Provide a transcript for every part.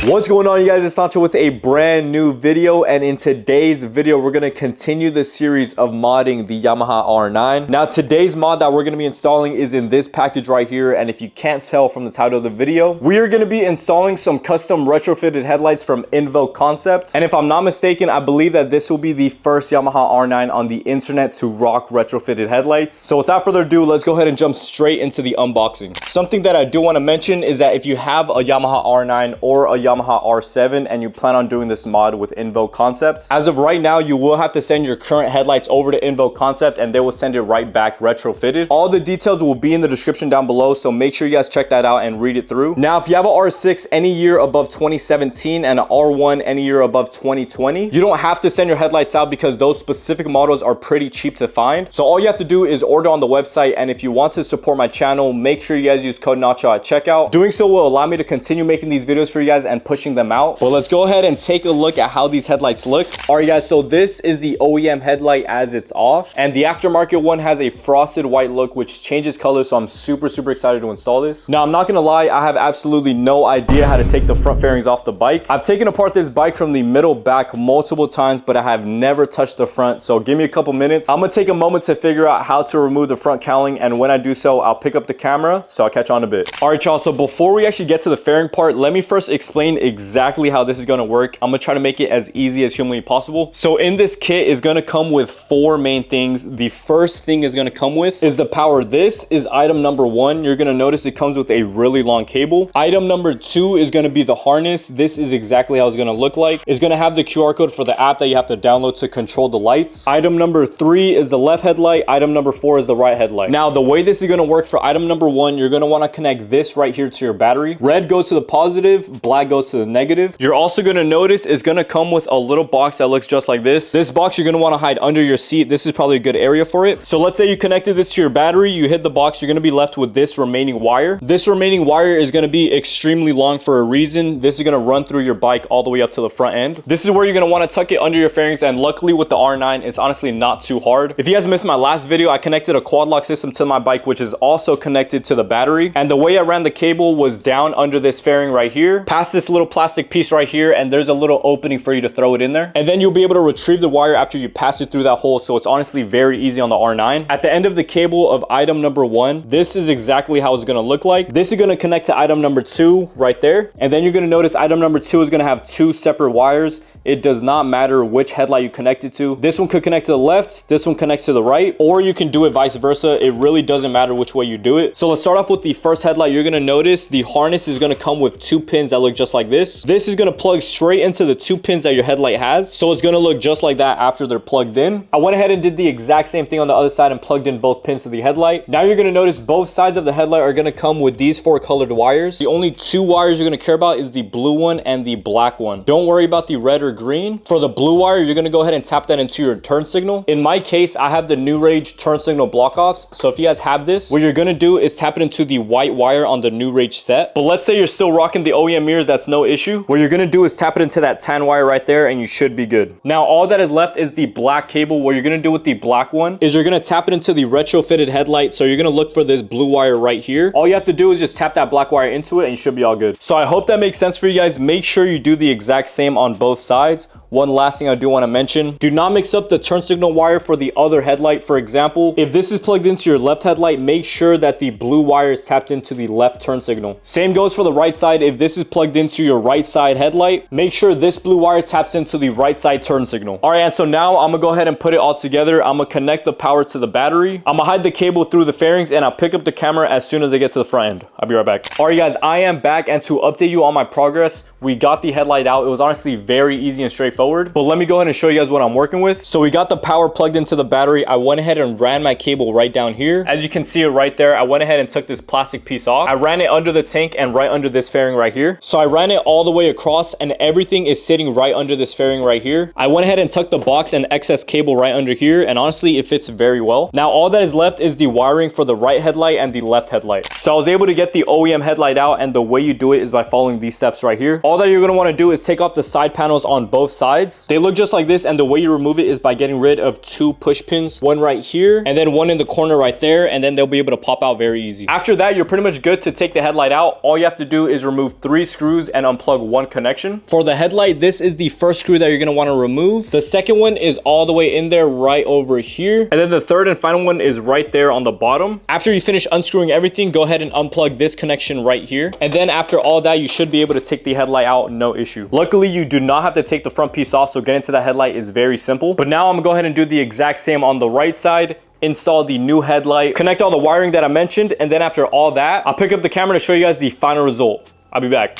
What's going on, you guys? It's Sancho with a brand new video, and in today's video we're going to continue the series of modding the Yamaha R9. Now today's mod that we're going to be installing is in this package right here, and if you can't tell from the title of the video, we are going to be installing some custom retrofitted headlights from Invoke Concepts. And if I'm not mistaken, I believe that this will be the first Yamaha R9 on the internet to rock retrofitted headlights. So without further ado, let's go ahead and jump straight into the unboxing. Something that I do want to mention is that if you have a Yamaha R9 or a Yamaha R7 and you plan on doing this mod with Invoke Concepts, as of right now, you will have to send your current headlights over to Invoke Concept and they will send it right back retrofitted. All the details will be in the description down below, so make sure you guys check that out and read it through. Now, if you have an R6 any year above 2017 and an R1 any year above 2020, you don't have to send your headlights out because those specific models are pretty cheap to find. So all you have to do is order on the website, and if you want to support my channel, make sure you guys use code Nacho at checkout. Doing so will allow me to continue making these videos for you guys and pushing them out. But let's go ahead and take a look at how these headlights look. All right, guys, so this is the OEM headlight as it's off, and the aftermarket one has a frosted white look which changes color, so I'm super excited to install this. Now, I'm not gonna lie, I have absolutely no idea how to take the front fairings off the bike. I've taken apart this bike from the middle back multiple times, but I have never touched the front, so give me a couple minutes. I'm gonna take a moment to figure out how to remove the front cowling, and when I do so, I'll pick up the camera, so I'll catch on a bit. All right, y'all, so before we actually get to the fairing part, let me first explain exactly how this is going to work. I'm going to try to make it as easy as humanly possible. So in this kit is going to come with four main things. The first thing is going to come with is the power. This is item number one. You're going to notice it comes with a really long cable. Item number two is going to be the harness. This is exactly how it's going to look like. It's going to have the QR code for the app that you have to download to control the lights. Item number three is the left headlight. Item number four is the right headlight. Now, the way this is going to work for item number one, you're going to want to connect this right here to your battery. Red goes to the positive, black goes to the negative. You're also going to notice it's going to come with a little box that looks just like this. This box you're going to want to hide under your seat. This is probably a good area for it. So let's say you connected this to your battery, you hit the box, you're going to be left with this remaining wire. This remaining wire is going to be extremely long for a reason. This is going to run through your bike all the way up to the front end. This is where you're going to want to tuck it under your fairings, and luckily with the R9, it's honestly not too hard. If you guys missed my last video, I connected a quad lock system to my bike, which is also connected to the battery, and the way I ran the cable was down under this fairing right here, past this little plastic piece right here, and there's a little opening for you to throw it in there, and then you'll be able to retrieve the wire after you pass it through that hole. So it's honestly very easy on the R9. At the end of the cable of item number one, this is exactly how it's going to look like. This is going to connect to item number two right there, and then you're going to notice item number two is going to have two separate wires. It does not matter which headlight you connect it to. This one could connect to the left, this one connects to the right, or you can do it vice versa. It really doesn't matter which way you do it. So let's start off with the first headlight. You're going to notice the harness is going to come with two pins that look just like this. This is going to plug straight into the two pins that your headlight has, so it's going to look just like that after they're plugged in. I went ahead and did the exact same thing on the other side and plugged in both pins to the headlight. Now you're going to notice both sides of the headlight are going to come with these four colored wires. The only two wires you're going to care about is the blue one and the black one. Don't worry about the red or green. For the blue wire, you're going to go ahead and tap that into your turn signal. In my case, I have the New Rage turn signal block offs, so if you guys have this, what you're going to do is tap it into the white wire on the New Rage set. But let's say you're still rocking the OEM mirrors, that's no issue. What you're going to do is tap it into that tan wire right there, and you should be good. Now all that is left is the black cable. What you're going to do with the black one is you're going to tap it into the retrofitted headlight, so you're going to look for this blue wire right here. All you have to do is just tap that black wire into it and you should be all good. So I hope that makes sense for you guys. Make sure you do the exact same on both sides. One last thing I do want to mention, do not mix up the turn signal wire for the other headlight. For example, if this is plugged into your left headlight, make sure that the blue wire is tapped into the left turn signal. Same goes for the right side. If this is plugged into your right side headlight, make sure this blue wire taps into the right side turn signal. All right, and so now I'm gonna go ahead and put it all together. I'm gonna connect the power to the battery. I'm gonna hide the cable through the fairings, and I'll pick up the camera as soon as I get to the front end. I'll be right back. All right, guys, I am back, and to update you on my progress, we got the headlight out. It was honestly very easy and straightforward, but let me go ahead and show you guys what I'm working with. So we got the power plugged into the battery. I went ahead and ran my cable right down here. As you can see it right there, I went ahead and took this plastic piece off. I ran it under the tank and right under this fairing right here. So I ran it all the way across, and everything is sitting right under this fairing right here. I went ahead and tucked the box and excess cable right under here, and honestly, it fits very well. Now all that is left is the wiring for the right headlight and the left headlight. So I was able to get the OEM headlight out, and the way you do it is by following these steps right here. All that you're going to want to do is take off the side panels on both sides. They look just like this, and the way you remove it is by getting rid of two push pins, one right here and then one in the corner right there, and then they'll be able to pop out very easy. After that, you're pretty much good to take the headlight out. All you have to do is remove 3 screws and unplug one connection. For the headlight, this is the first screw that you're going to want to remove. The second one is all the way in there right over here. And then the third and final one is right there on the bottom. After you finish unscrewing everything, go ahead and unplug this connection right here. And then after all that, you should be able to take the headlight out, no issue. Luckily, you do not have to take the front piece off, so getting to the headlight is very simple. But now I'm gonna go ahead and do the exact same on the right side. Install the new headlight, connect all the wiring that I mentioned, and then after all that, I'll pick up the camera to show you guys the final result. I'll be back.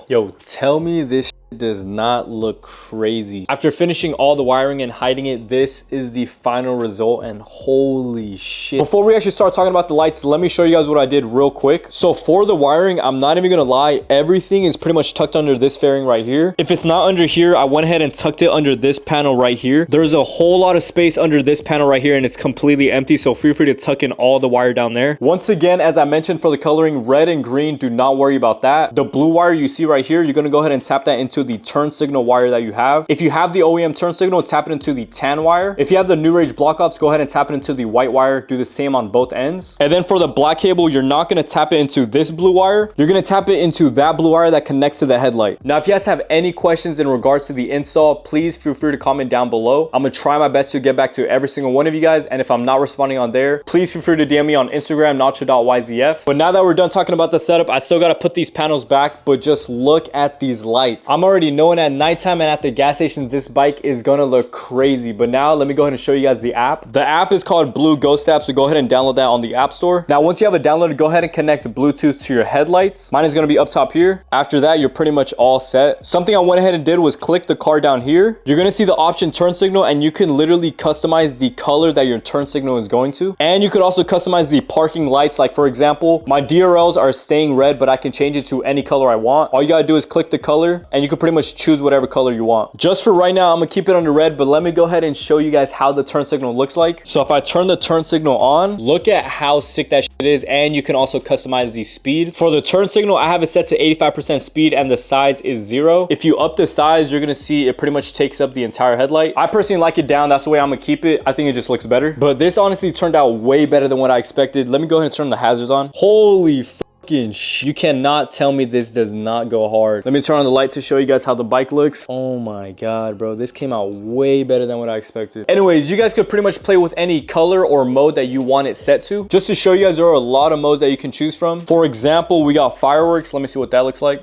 Yo, tell me this does not look crazy. After finishing all the wiring and hiding it, this is the final result, and holy shit. Before we actually start talking about the lights, let me show you guys what I did real quick. So for the wiring, I'm not even gonna lie, everything is pretty much tucked under this fairing right here. If it's not under here, I went ahead and tucked it under this panel right here. There's a whole lot of space under this panel right here, and it's completely empty, so feel free to tuck in all the wire down there. Once again, as I mentioned, for the coloring, red and green, do not worry about that. The blue wire you see right here, you're gonna go ahead and tap that into the turn signal wire that you have. If you have the OEM turn signal, tap it into the tan wire. If you have the New Rage block ops, go ahead and tap it into the white wire. Do the same on both ends. And then for the black cable, you're not going to tap it into this blue wire. You're going to tap it into that blue wire that connects to the headlight. Now, if you guys have any questions in regards to the install, please feel free to comment down below. I'm going to try my best to get back to every single one of you guys. And if I'm not responding on there, please feel free to DM me on Instagram, nacho.yzf. But now that we're done talking about the setup, I still got to put these panels back, but just look at these lights. I'm already knowing at nighttime and at the gas stations, this bike is gonna look crazy. But now let me go ahead and show you guys the app. The app is called Blue Ghost App, so go ahead and download that on the App Store. Now, once you have it downloaded, go ahead and connect Bluetooth to your headlights. Mine is gonna be up top here. After that, you're pretty much all set. Something I went ahead and did was click the car down here. You're gonna see the option turn signal, and you can literally customize the color that your turn signal is going to. And you could also customize the parking lights. Like for example, my DRLs are staying red, but I can change it to any color I want. All you gotta do is click the color, and you can pretty much choose whatever color you want. Just for right now, I'm gonna keep it under red, but let me go ahead and show you guys how the turn signal looks like. So if I turn the turn signal on, look at how sick that shit is, and you can also customize the speed. For the turn signal, I have it set to 85% speed, and the size is 0. If you up the size, you're gonna see it pretty much takes up the entire headlight. I personally like it down. That's the way I'm gonna keep it. I think it just looks better. But this honestly turned out way better than what I expected. Let me go ahead and turn the hazards on. Holy you cannot tell me this does not go hard. Let me turn on the light to show you guys how the bike looks. Oh my god, bro, this came out way better than what I expected. Anyways, you guys could pretty much play with any color or mode that you want it set to. Just to show you guys, there are a lot of modes that you can choose from. For example, we got fireworks. Let me see what that looks like.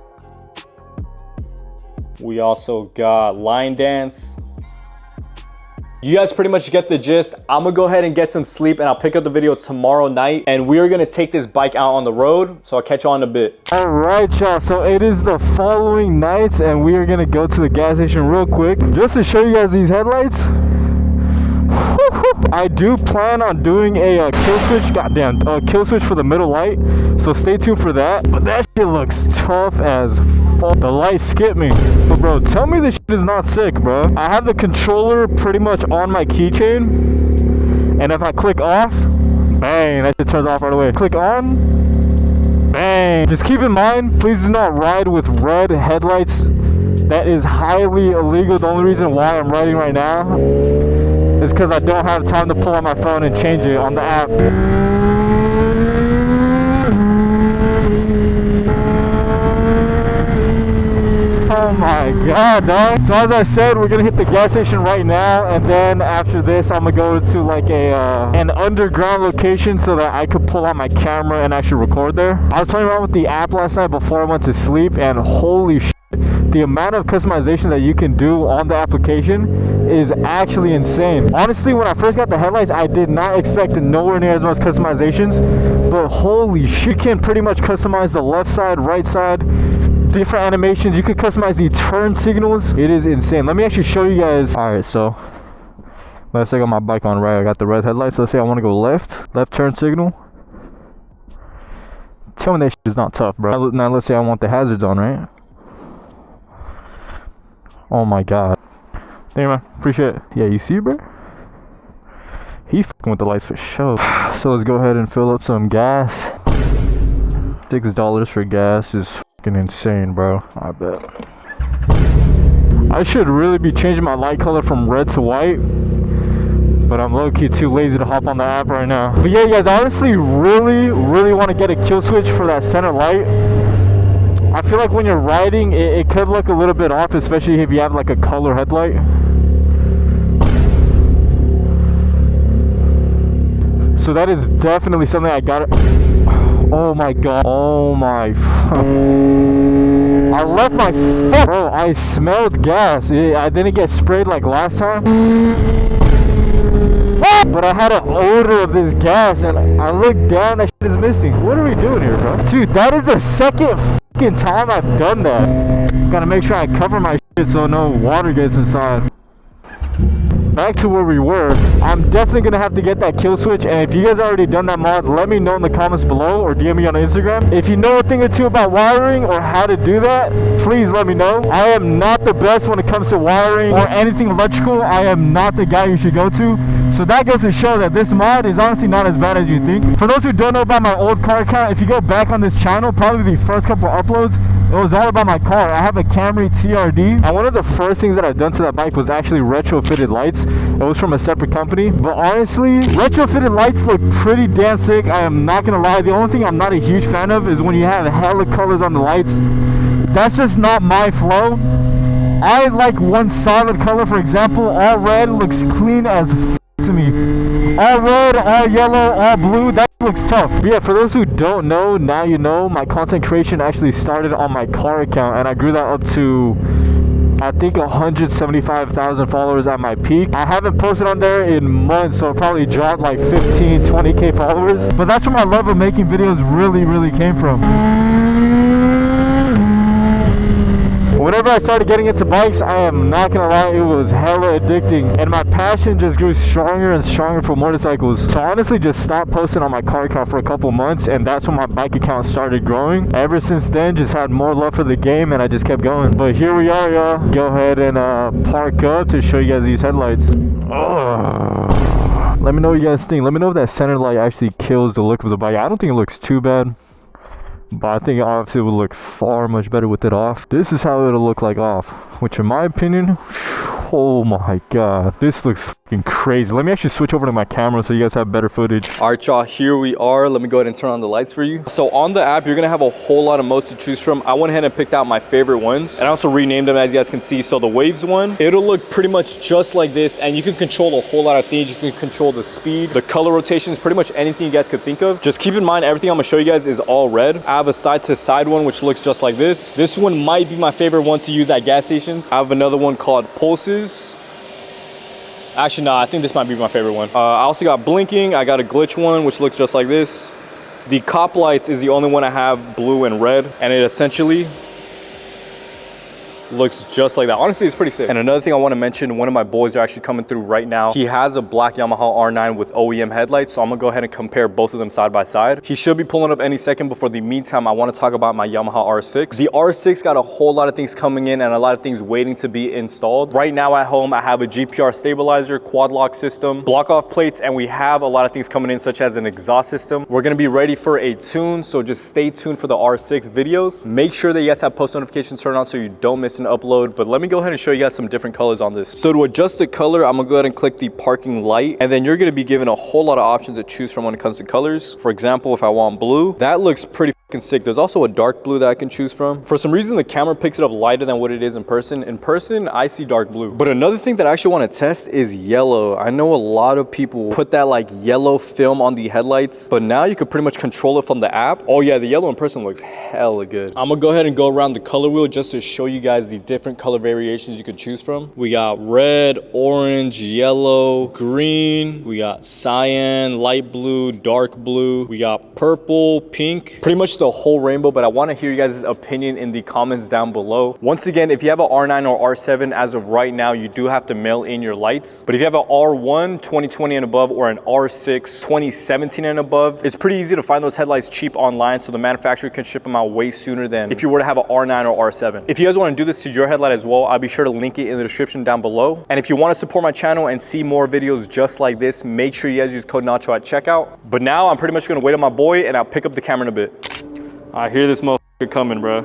We also got line dance. You guys pretty much get the gist. I'm gonna go ahead and get some sleep, and I'll pick up the video tomorrow night, and we are gonna take this bike out on the road. So I'll catch you on in a bit. All right, y'all, so it is the following night, and we are gonna go to the gas station real quick just to show you guys these headlights. I do plan on doing a kill switch, kill switch for the middle light, so stay tuned for that. But that shit looks tough as fuck. The light skipped me. But bro, tell me this shit is not sick, bro. I have the controller pretty much on my keychain, and if I click off, bang, that shit turns off right away. Click on, bang. Just keep in mind, please do not ride with red headlights. That is highly illegal. The only reason why I'm riding right now is because I don't have time to pull out my phone and change it on the app. Oh my god, dog. So as I said, we're gonna hit the gas station right now, and then after this I'm gonna go to like an underground location so that I could pull out my camera and actually record there. I was playing around with the app last night before I went to sleep, and holy shit, the amount of customization that you can do on the application is actually insane. Honestly, when I first got the headlights, I did not expect nowhere near as much customizations, but holy shit, you can pretty much customize the left side, right side, different animations. You could customize the turn signals. It is insane. Let me actually show you guys. All right, so let's say I got my bike on right. I got the red headlights. Let's say I want to go left turn signal. Tell me that shit is not tough, bro. Now let's say I want the hazards on, right? Oh my god. Thank you, man. Appreciate it. Yeah, you see, bro? He fucking with the lights for sure. So let's go ahead and fill up some gas. $6 for gas is fucking insane, bro. I bet. I should really be changing my light color from red to white, but I'm low-key too lazy to hop on the app right now. But yeah, you guys, I honestly really want to get a kill switch for that center light. I feel like when you're riding, it could look a little bit off, especially if you have like a color headlight. So that is definitely something I gotta... Oh my god. Oh my... I left my... Bro, I smelled gas. I didn't get sprayed like last time. But I had an odor of this gas, and I looked down, that shit is missing. What are we doing here, bro? Dude, that is the second fucking time I've done that. Gotta make sure I cover my shit so no water gets inside. Back to where we were, I'm definitely gonna have to get that kill switch, and if you guys already done that mod, let me know in the comments below or DM me on Instagram. If you know a thing or two about wiring or how to do that, please let me know. I am not the best when it comes to wiring or anything electrical. I am not the guy you should go to. So that goes to show that this mod is honestly not as bad as you think. For those who don't know about my old car account, if you go back on this channel, probably the first couple uploads, it was all about my car. I have a Camry TRD, and one of the first things that I've done to that bike was actually retrofitted lights. It was from a separate company, but honestly, retrofitted lights look pretty damn sick. I am not gonna lie. The only thing I'm not a huge fan of is when you have hella colors on the lights. That's just not my flow. I like one solid color. For example, all red looks clean as f to me. All red, all yellow, all blue, that looks tough. But yeah, for those who don't know, now you know. My content creation actually started on my car account, and I grew that up to, I think, 175,000 followers at my peak. I haven't posted on there in months, so it probably dropped like 15, 20k followers. But that's where my love of making videos really came from. Whenever I started getting into bikes, I am not gonna lie, it was hella addicting, and my passion just grew stronger and stronger for motorcycles. So I honestly just stopped posting on my car account for a couple months, and that's when my bike account started growing. Ever since then, just had more love for the game, and I just kept going. But here we are, y'all. Go ahead and park up to show you guys these headlights. Let me know what you guys think. Let me know if that center light actually kills the look of the bike. I don't think it looks too bad, but I think obviously it would look far much better with it off. This is how it'll look like off, which in my opinion, oh my god, this looks fucking crazy. Let me actually switch over to my camera so you guys have better footage. All right, y'all, here we are. Let me go ahead and turn on the lights for you. So on the app, you're gonna have a whole lot of modes to choose from. I went ahead and picked out my favorite ones, and I also renamed them, as you guys can see. So the waves one, it'll look pretty much just like this, and you can control a whole lot of things. You can control the speed, the color rotations, pretty much anything you guys could think of. Just keep in mind, everything I'm gonna show you guys is all red. I have a side-to-side one, which looks just like this. This one might be my favorite one to use at gas stations. I have another one called pulses. Actually, no, I think this might be my favorite one. I also got blinking. I got a glitch one, which looks just like this. The cop lights is the only one I have blue and red, and it essentially looks just like that. Honestly, it's pretty sick. And another thing I want to mention, one of my boys are actually coming through right now. He has a black Yamaha R9 with OEM headlights, so I'm gonna go ahead and compare both of them side by side. He should be pulling up any second, but for the meantime, I want to talk about my Yamaha R6. The R6 got a whole lot of things coming in and a lot of things waiting to be installed. Right now at home, I have a GPR stabilizer, quad lock system, block off plates, and we have a lot of things coming in, such as an exhaust system. We're gonna be ready for a tune, so just stay tuned for the R6 videos. Make sure that you guys have post notifications turned on so you don't miss an upload. But let me go ahead and show you guys some different colors on this. So to adjust the color, I'm gonna go ahead and click the parking light, and then you're gonna be given a whole lot of options to choose from when it comes to colors. For example, if I want blue, that looks pretty sick. There's also a dark blue that I can choose from. For some reason, the camera picks it up lighter than what it is in person. In person, I see dark blue. But another thing that I actually want to test is yellow. I know a lot of people put that like yellow film on the headlights, but now you could pretty much control it from the app. Oh yeah, the yellow in person looks hella good. I'm gonna go ahead and go around the color wheel just to show you guys the different color variations you can choose from. We got red, orange, yellow, green. We got cyan, light blue, dark blue. We got purple, pink. Pretty much the whole rainbow, but I want to hear you guys' opinion in the comments down below. Once again, if you have an R9 or R7, as of right now, you do have to mail in your lights. But if you have an R1 2020 and above or an R6 2017 and above, it's pretty easy to find those headlights cheap online, so the manufacturer can ship them out way sooner than if you were to have an R9 or R7. If you guys want to do this to your headlight as well, I'll be sure to link it in the description down below. And if you want to support my channel and see more videos just like this, make sure you guys use code Nacho at checkout. But now I'm pretty much going to wait on my boy, and I'll pick up the camera in a bit. I hear this motherfucker coming, bro.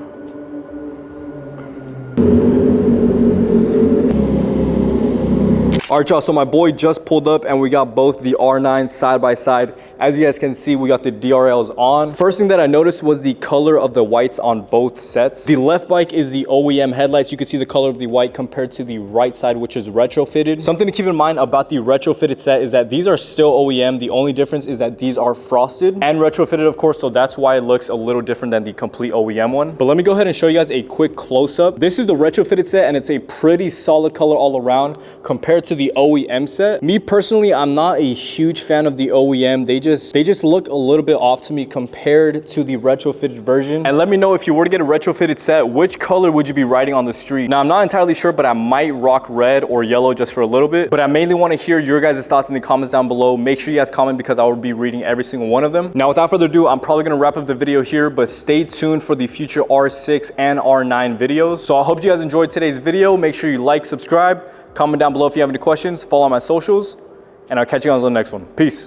All right, y'all, so my boy just pulled up and we got both the R9 side by side. As you guys can see, we got the DRLs on. First thing that I noticed was the color of the whites on both sets. The left bike is the OEM headlights. You can see the color of the white compared to the right side, which is retrofitted. Something to keep in mind about the retrofitted set is that these are still OEM. The only difference is that these are frosted and retrofitted, of course, so that's why it looks a little different than the complete OEM one. But let me go ahead and show you guys a quick close-up. This is the retrofitted set and it's a pretty solid color all around compared to the OEM set. Me personally, I'm not a huge fan of the OEM. They just look a little bit off to me compared to the retrofitted version. And let me know, if you were to get a retrofitted set, which color would you be riding on the street? Now, I'm not entirely sure, but I might rock red or yellow just for a little bit. But I mainly want to hear your guys' thoughts in the comments down below. Make sure you guys comment because I will be reading every single one of them. Now, without further ado, I'm probably going to wrap up the video here, but stay tuned for the future R6 and R9 videos. So I hope you guys enjoyed today's video. Make sure you like, subscribe, comment down below if you have any questions, follow on my socials, and I'll catch you guys on the next one. Peace.